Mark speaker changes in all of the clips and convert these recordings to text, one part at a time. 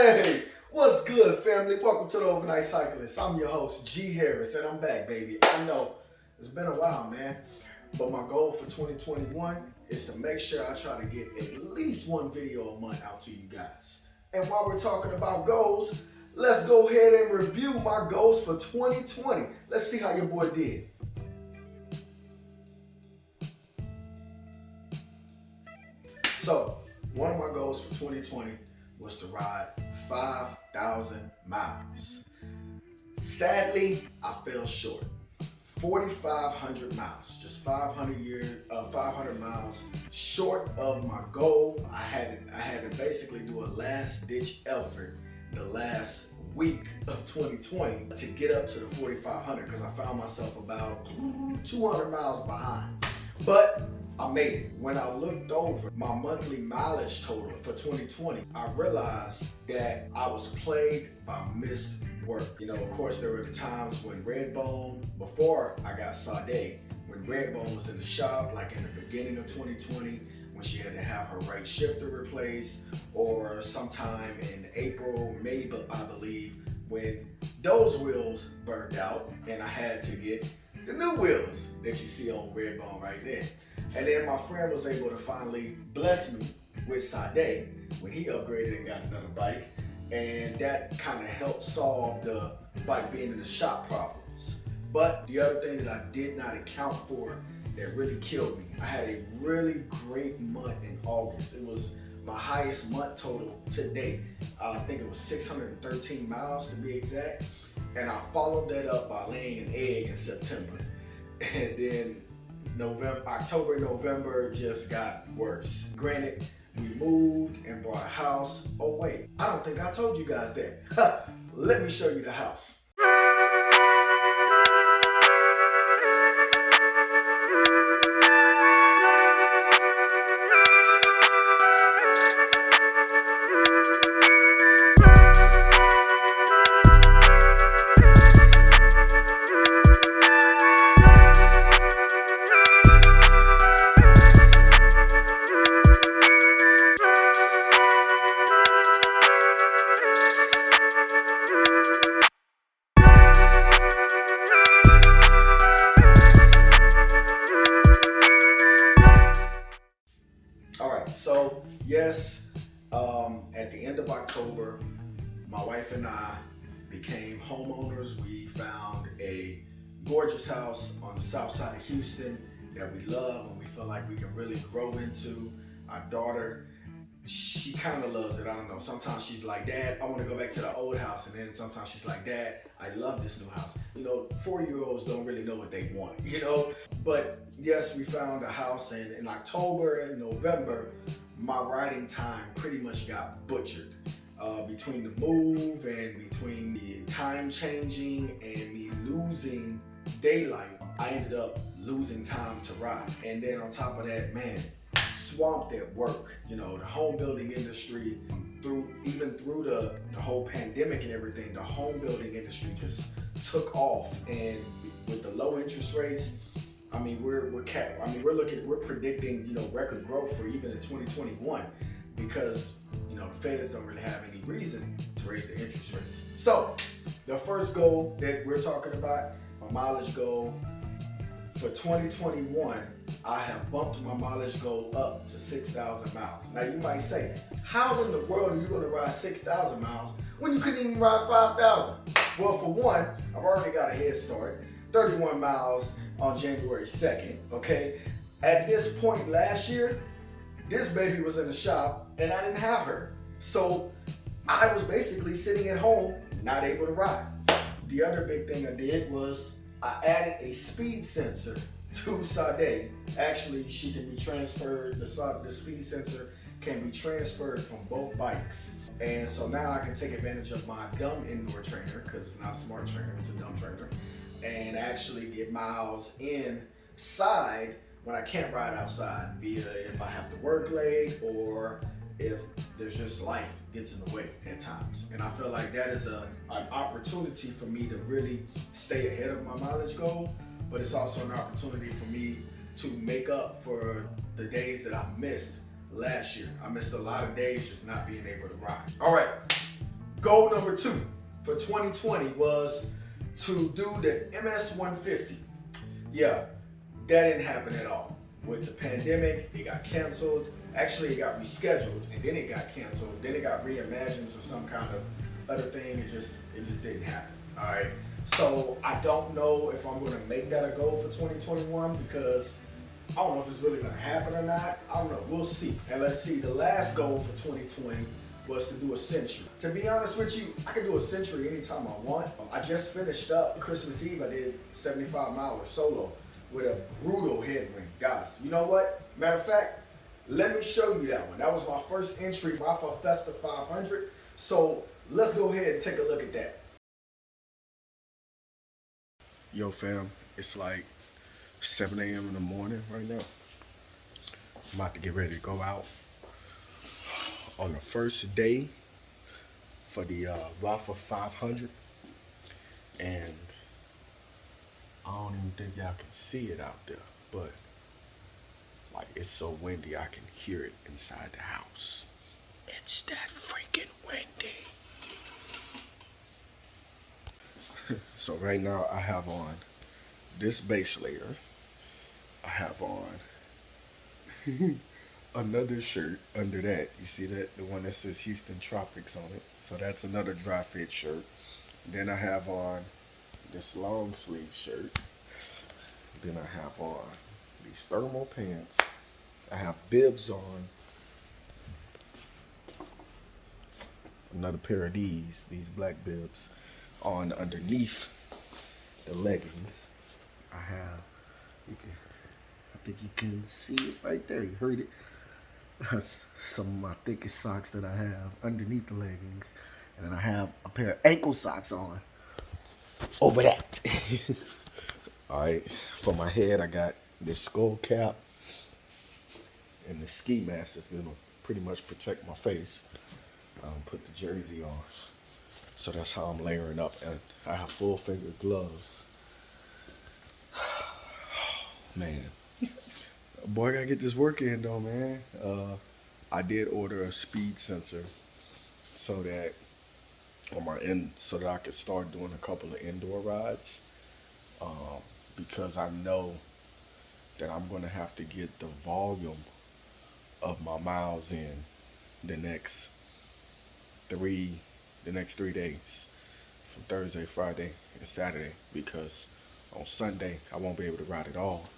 Speaker 1: Hey, what's good, family? Welcome to the Overnight Cyclist. I'm your host, G Harris, and I'm back, baby. I know it's been a while, man, but my goal for 2021 is to make sure I try to get at least one video a month out to you guys. And while we're talking about goals, let's go ahead and review my goals for 2020. Let's see how your boy did. So, one of my goals for 2020 was to ride 5,000 miles. Sadly, I fell short. 4,500 miles, just 500 miles short of my goal. I had to basically do a last-ditch effort the last week of 2020 to get up to the 4,500 because I found myself about 200 miles behind. But I made it. When I looked over my monthly mileage total for 2020, I realized that I was plagued by missed work. You know, of course, there were the times when Redbone, before I got Sade, when Redbone was in the shop, like in the beginning of 2020, when she had to have her right shifter replaced, or sometime in April, May, I believe, when those wheels burned out and I had to get the new wheels that you see on Redbone right there. And then my friend was able to finally bless me with Sade when he upgraded and got another bike. And that kind of helped solve the bike being in the shop problems. But the other thing that I did not account for that really killed me, I had a really great month in August. It was my highest month total to date. I think it was 613 miles to be exact. And I followed that up by laying an egg in September. And then October, November just got worse. Granted, we moved and bought a house. Oh wait, I don't think I told you guys that. Let me show you the house. So yes, at the end of October, my wife and I became homeowners. We found a gorgeous house on the south side of Houston that we love and we feel like we can really grow into. Our daughter, she kind of loves it. I don't know. Sometimes she's like, Dad, I want to go back to the old house. And then sometimes she's like, Dad, I love this new house. You know, 4-year-olds don't really know what they want, you know? But yes, we found a house, and in October and November, my riding time pretty much got butchered. Between the move and between the time changing and me losing daylight, I ended up losing time to ride. And then on top of that, man, swamped at work. You know, the home building industry, through the whole pandemic and everything, the home building industry just took off. And with the low interest rates, I mean, we're predicting, you know, record growth for even in 2021 because, you know, the feds don't really have any reason to raise the interest rates. So the first goal that we're talking about, my mileage goal for 2021, I have bumped my mileage goal up to 6,000 miles. Now you might say, how in the world are you going to ride 6,000 miles when you couldn't even ride 5,000? Well, for one, I've already got a head start, 31 miles on January 2nd, okay? At this point last year, this baby was in the shop and I didn't have her. So I was basically sitting at home, not able to ride. The other big thing I did was I added a speed sensor to Sade. Actually, she can be transferred, the speed sensor can be transferred from both bikes. And so now I can take advantage of my dumb indoor trainer, because it's not a smart trainer, it's a dumb trainer, and actually get miles inside when I can't ride outside, via if I have to work late or if there's just life gets in the way at times. And I feel like that is an opportunity for me to really stay ahead of my mileage goal, but it's also an opportunity for me to make up for the days that I missed last year. I missed a lot of days just not being able to ride. All right, Goal number 2 for 2020 was to do the MS 150. Yeah, that didn't happen at all. With the pandemic, it got canceled. Actually, it got rescheduled, and then it got canceled. Then it got reimagined to some kind of other thing. It just didn't happen. All right. So I don't know if I'm going to make that a goal for 2021 because I don't know if it's really going to happen or not. I don't know. We'll see. And let's see. The last goal for 2020 was to do a century. To be honest with you, I can do a century anytime I want. I just finished up Christmas Eve. I did 75 miles solo with a brutal headwind. Guys, you know what? Matter of fact, let me show you that one. That was my first entry off of Festa 500. So let's go ahead and take a look at that. Yo fam, it's like 7 a.m. in the morning right now. I'm about to get ready to go out on the first day for the Rafa 500. And I don't even think y'all can see it out there, but like it's so windy I can hear it inside the house. It's that freaking windy. So right now I have on this base layer. I have on another shirt under that. You see that? The one that says Houston Tropics on it. So that's another dry fit shirt. Then I have on this long sleeve shirt. Then I have on these thermal pants. I have bibs on. Another pair of these black bibs on underneath the leggings. I think you can see it right there. You heard it. That's some of my thickest socks that I have underneath the leggings. And then I have a pair of ankle socks on over that. All right. For my head, I got this skull cap and the ski mask that's gonna pretty much protect my face. Put the jersey on. So that's how I'm layering up. And I have full finger gloves. Man. Boy, I gotta get this work in though, man. I did order a speed sensor so that so that I could start doing a couple of indoor rides. Because I know that I'm gonna have to get the volume of my miles in the next 3 days, from Thursday, Friday, and Saturday, because on Sunday I won't be able to ride at all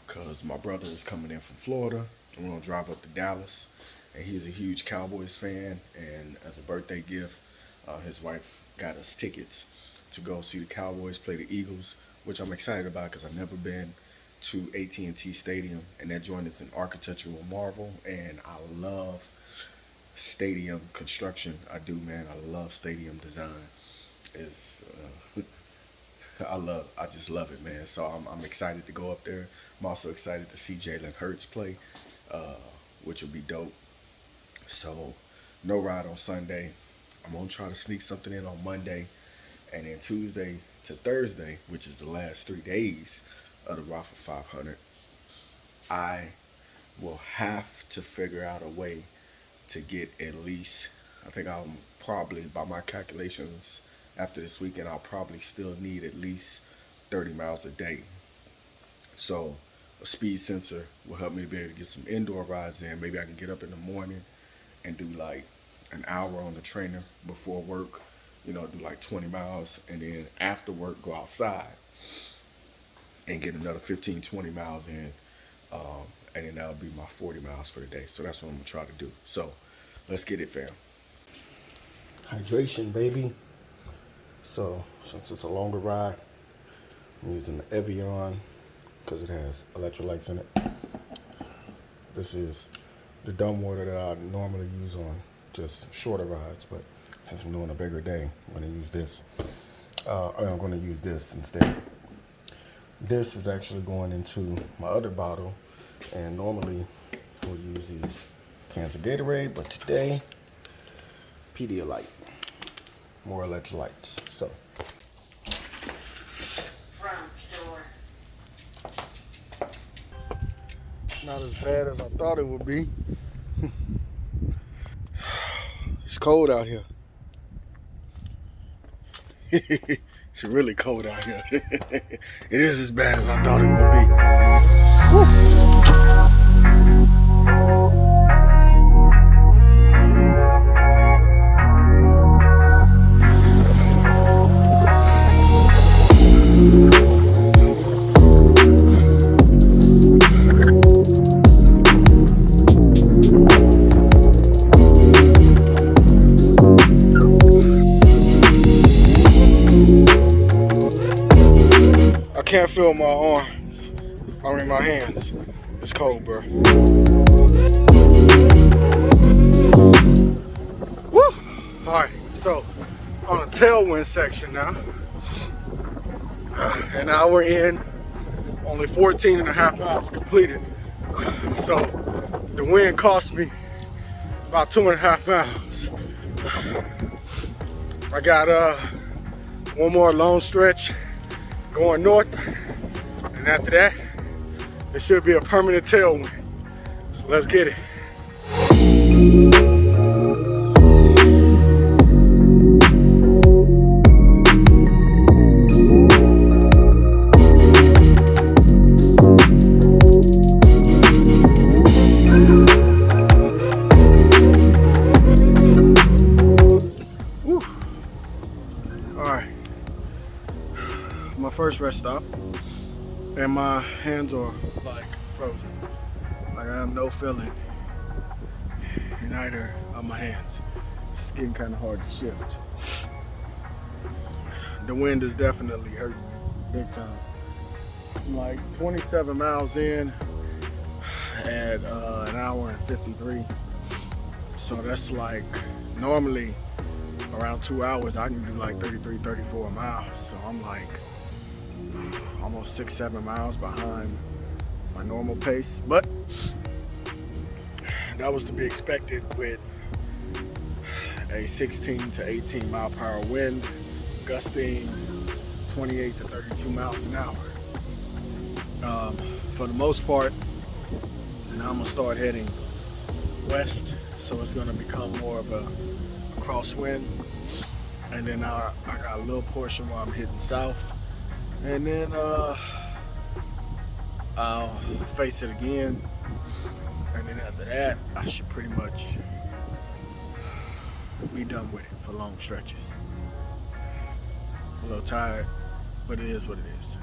Speaker 1: because my brother is coming in from Florida and we're gonna drive up to Dallas, and he's a huge Cowboys fan, and as a birthday gift his wife got us tickets to go see the Cowboys play the Eagles, which I'm excited about because I've never been to AT&T Stadium, and that joint is an architectural marvel, and I love stadium construction. I do, man. I love stadium design. It's I just love it, man. So I'm excited to go up there. I'm also excited to see Jalen Hurts play, which will be dope. So no ride on Sunday. I'm gonna try to sneak something in on Monday, and then Tuesday to Thursday, which is the last 3 days of the Rafa 500, I will have to figure out a way to get at least, I think I'll probably, by my calculations after this weekend, I'll probably still need at least 30 miles a day. So a speed sensor will help me to be able to get some indoor rides in. Maybe I can get up in the morning and do like an hour on the trainer before work, do like 20 miles, and then after work go outside and get another 15, 20 miles in. And then that'll be my 40 miles for the day. So that's what I'm gonna try to do. So let's get it, fam. Hydration, baby. So since it's a longer ride, I'm using the Evian because it has electrolytes in it. This is the dumb water that I normally use on just shorter rides, but since I'm doing a bigger day, I'm gonna use this. I'm gonna use this instead. This is actually going into my other bottle, and normally we'll use these cans of Gatorade, but today, Pedialyte, more electrolytes. So,
Speaker 2: front door.
Speaker 1: Not as bad as I thought it would be. It's cold out here. It's really cold out here. It is as bad as I thought it would be. Woo. I can't feel my arms. I mean my hands. It's cold, bro. Woo! Alright, so on the tailwind section now. And now we're in only 14 and a half miles completed. So the wind cost me about 2.5 miles. I got one more long stretch going north, and after that, it should be a permanent tailwind. So let's get it. Woo. All right. My first rest stop, and my hands are like frozen. Like I have no feeling in either of my hands. It's getting kind of hard to shift. The wind is definitely hurting me big time. I'm like 27 miles in at an hour and 53. So that's like normally around 2 hours I can do like 33, 34 miles. So I'm like almost 6-7 miles behind my normal pace, but that was to be expected with a 16 to 18 mile per hour wind gusting 28 to 32 miles an hour. For the most part, now I'm gonna start heading west, so it's gonna become more of a crosswind, and then I got a little portion where I'm hitting south. And then I'll face it again, and then after that I should pretty much be done with it for long stretches. A little tired, but it is what it is.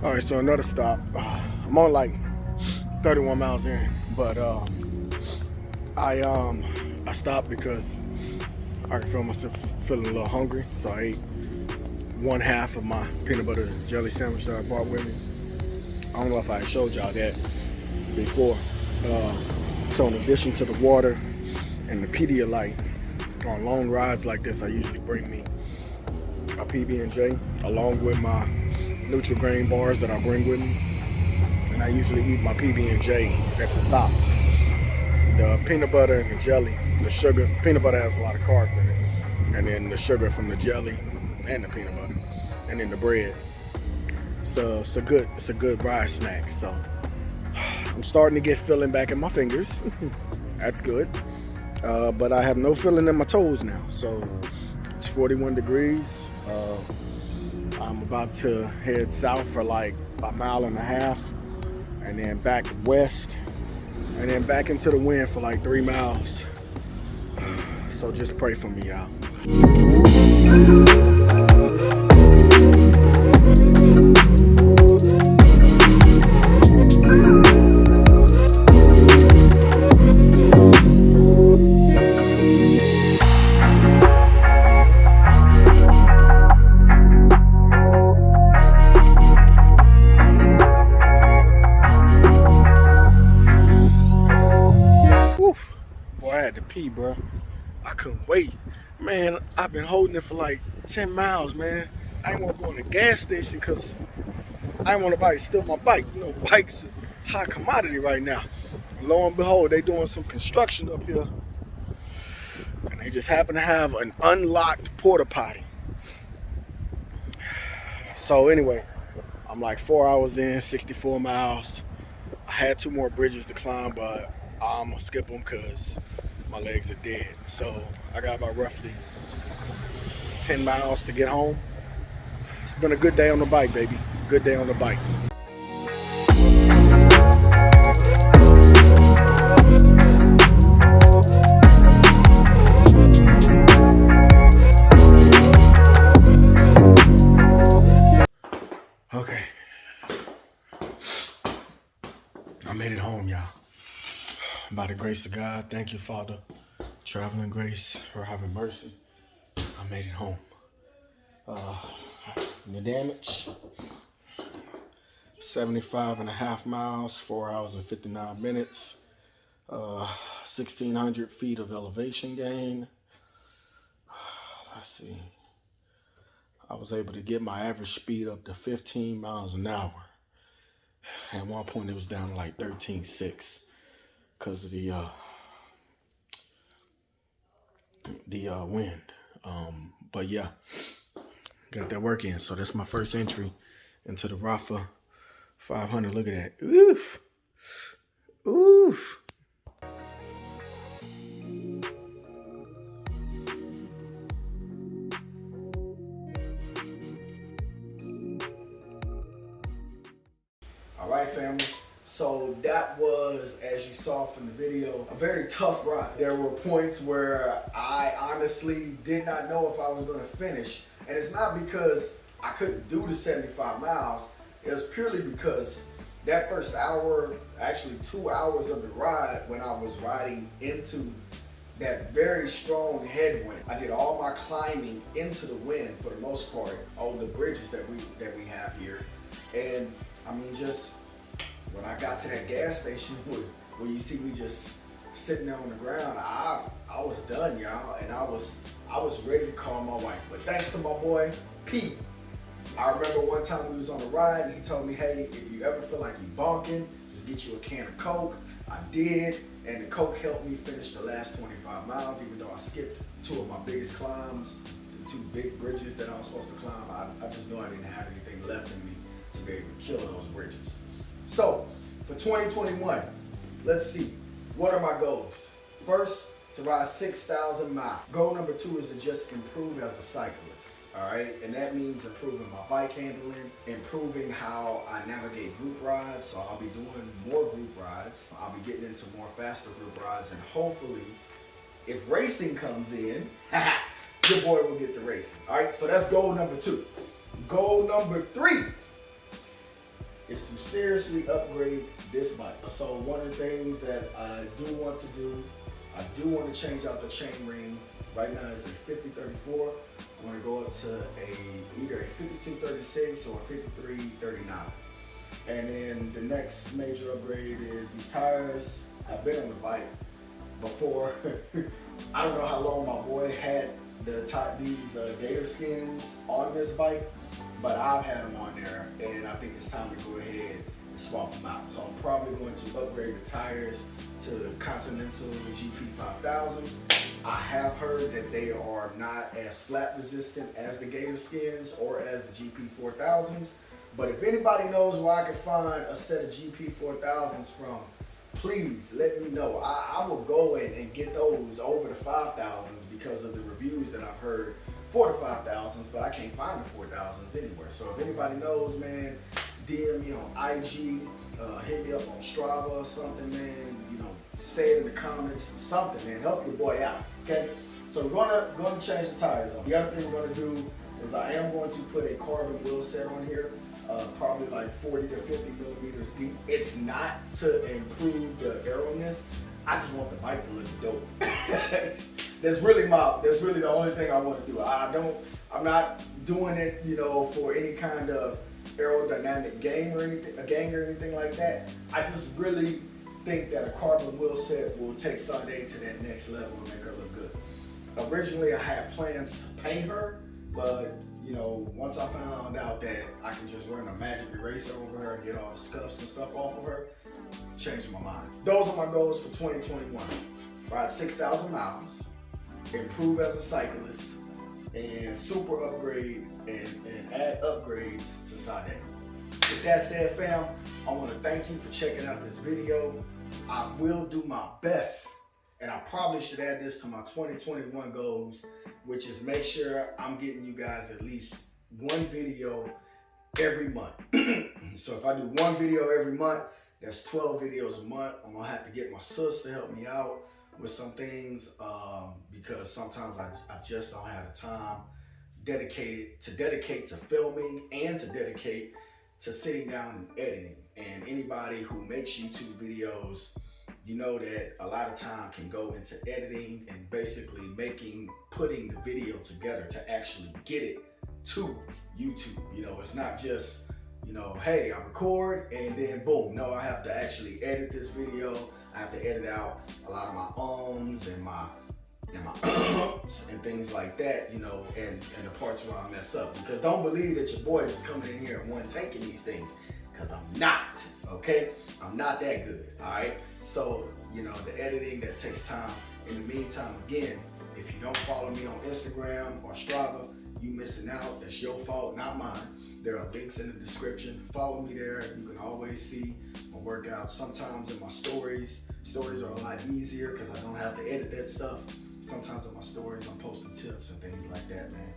Speaker 1: All right, so another stop. I'm on like 31 miles in, but I stopped because I can feel myself feeling a little hungry, so I ate 1/2 of my peanut butter and jelly sandwich that I brought with me. I don't know if I showed y'all that before. So in addition to the water and the Pedialyte, on long rides like this, I usually bring me a PB&J along with my Nutri-Grain bars that I bring with me, and I usually eat my PB&J at the stops. The peanut butter and the jelly, the sugar, peanut butter has a lot of carbs in it, and then the sugar from the jelly and the peanut butter, and then the bread. So it's a good ride snack. So I'm starting to get feeling back in my fingers. That's good. But I have no feeling in my toes now. So it's 41 degrees. I'm about to head south for like a mile and a half, and then back west, and then back into the wind for like 3 miles. So just pray for me, y'all. Boy, I had to pee, bro. I couldn't wait. Man, I've been holding it for like 10 miles, man. I ain't want to go in the gas station because I didn't want nobody to steal my bike. You know, bikes are high commodity right now. Lo and behold, they doing some construction up here, and they just happen to have an unlocked porta potty. So anyway, I'm like 4 hours in, 64 miles. I had 2 more bridges to climb, but I'm gonna skip them because my legs are dead. So I got about roughly 10 miles to get home. It's been a good day on the bike, baby. Good day on the bike. Okay. I made it home, y'all. By the grace of God, thank you, Father. Traveling grace, for having mercy. I made it home. The damage, 75.5 miles, 4 hours and 59 minutes, 1,600 feet of elevation gain. Let's see. I was able to get my average speed up to 15 miles an hour. At one point, it was down to like 13.6 because of the wind. But yeah, got that work in. So that's my first entry into the Rafa 500. Look at that. Oof. Oof. All right, family. So that was, as you saw from the video, a very tough ride. There were points where I honestly did not know if I was going to finish. And it's not because I couldn't do the 75 miles. It was purely because that first hour, actually 2 hours of the ride, when I was riding into that very strong headwind, I did all my climbing into the wind for the most part, all the bridges that we have here. And I mean, just when I got to that gas station where you see me just sitting there on the ground, I was done, y'all, and I was ready to call my wife. But thanks to my boy Pete, I remember one time we was on a ride and he told me, hey, if you ever feel like you bonking, just get you a can of Coke. I did, and the Coke helped me finish the last 25 miles, even though I skipped 2 of my biggest climbs, the 2 big bridges that I was supposed to climb. I just knew I didn't have anything left in me to be able to kill those bridges. So for 2021, let's see, what are my goals? First, to ride 6,000 miles. Goal number 2 is to just improve as a cyclist, all right? And that means improving my bike handling, improving how I navigate group rides. So I'll be doing more group rides. I'll be getting into more faster group rides, and hopefully, if racing comes in, your boy will get the racing, all right? So that's goal number 2. Goal number 3 is to seriously upgrade this bike. So one of the things that I do want to do, I do want to change out the chain ring. Right now it's a 5034. I want to go up to either a 5236 or a 5339. And then the next major upgrade is these tires. I've been on the bike before. I don't know how long my boy had these gator skins on this bike, but I've had them on there, and I think it's time to go ahead and swap them out. So I'm probably going to upgrade the tires to Continental GP 5000s. I have heard that they are not as flat resistant as the gator skins or as the GP 4000s, but if anybody knows where I can find a set of GP 4000s from, please let me know. I will go in and get those over the 5000s because of the reviews that I've heard for the 5000s, but I can't find the 4000s anywhere. So if anybody knows, man, DM me on IG, hit me up on Strava or something, man. You know, say it in the comments, something, man. Help your boy out, okay? So we're gonna change the tires on. The other thing we're gonna do is I am going to put a carbon wheel set on here. Probably like 40 to 50 millimeters deep. It's not to improve the aeroness. I just want the bike to look dope. That's really the only thing I want to do. I'm not doing it, you know, for any kind of aerodynamic gain or anything like that. I just really think that a carbon wheel set will take Sunday to that next level and make her look good. Originally, I had plans to paint her, but you know, once I found out that I can just run a magic eraser over her and get all the scuffs and stuff off of her, changed my mind. Those are my goals for 2021. Ride 6,000 miles, improve as a cyclist, and super upgrade and add upgrades to Sade. With that said, fam, I want to thank you for checking out this video. I will do my best and I probably should add this to my 2021 goals, which is make sure I'm getting you guys at least one video every month. So if I do one video every month, that's 12 videos a month. I'm gonna have to get my sis to help me out with some things because sometimes I just don't have the time dedicate to filming and to dedicate to sitting down and editing. And anybody who makes YouTube videos, you know that a lot of time can go into editing and basically putting the video together to actually get it to YouTube. You know, it's not just, you know, hey, I record and then boom. No, I have to actually edit this video. I have to edit out a lot of my ums and my and things like that, you know, and the parts where I mess up. Because don't believe that your boy is coming in here and one taking these things, because I'm not, okay? I'm not that good, all right? So, you know, the editing, that takes time. In the meantime, again, if you don't follow me on Instagram or Strava, you missing out. That's your fault, not mine. There are links in the description. Follow me there. You can always see my workouts. Sometimes in my stories are a lot easier because I don't have to edit that stuff. Sometimes in my stories, I'm posting tips and things like that, man.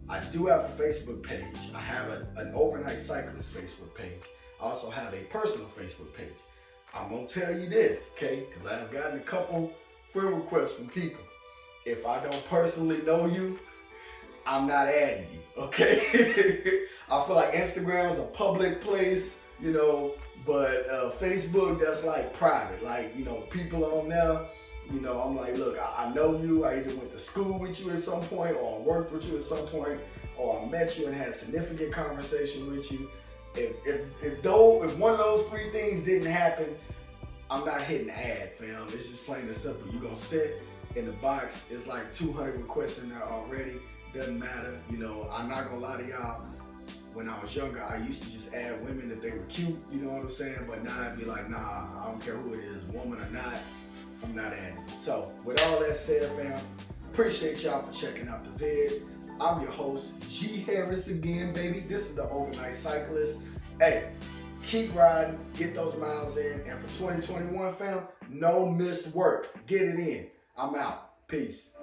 Speaker 1: I do have a Facebook page. I have an Overnight Cyclist Facebook page. I also have a personal Facebook page. I'm gonna tell you this, okay? Because I have gotten a couple friend requests from people. If I don't personally know you, I'm not adding you, okay? I feel like Instagram's a public place, you know, but Facebook, that's like private. Like, you know, people on there, you know, I'm like, look, I know you. I either went to school with you at some point, or I worked with you at some point, or I met you and had significant conversation with you. If one of those three things didn't happen, I'm not hitting add, fam. It's just plain and simple. You're gonna sit in the box. It's like 200 requests in there already. Doesn't matter. You know, I'm not gonna lie to y'all. When I was younger, I used to just add women if they were cute. You know what I'm saying? But now I'd be like, nah, I don't care who it is, woman or not. I'm not adding you. So, with all that said, fam, appreciate y'all for checking out the vid. I'm your host, G Harris again, baby. This is the Overnight Cyclist. Hey, keep riding, get those miles in, and for 2021, fam, no missed work. Get it in. I'm out. Peace.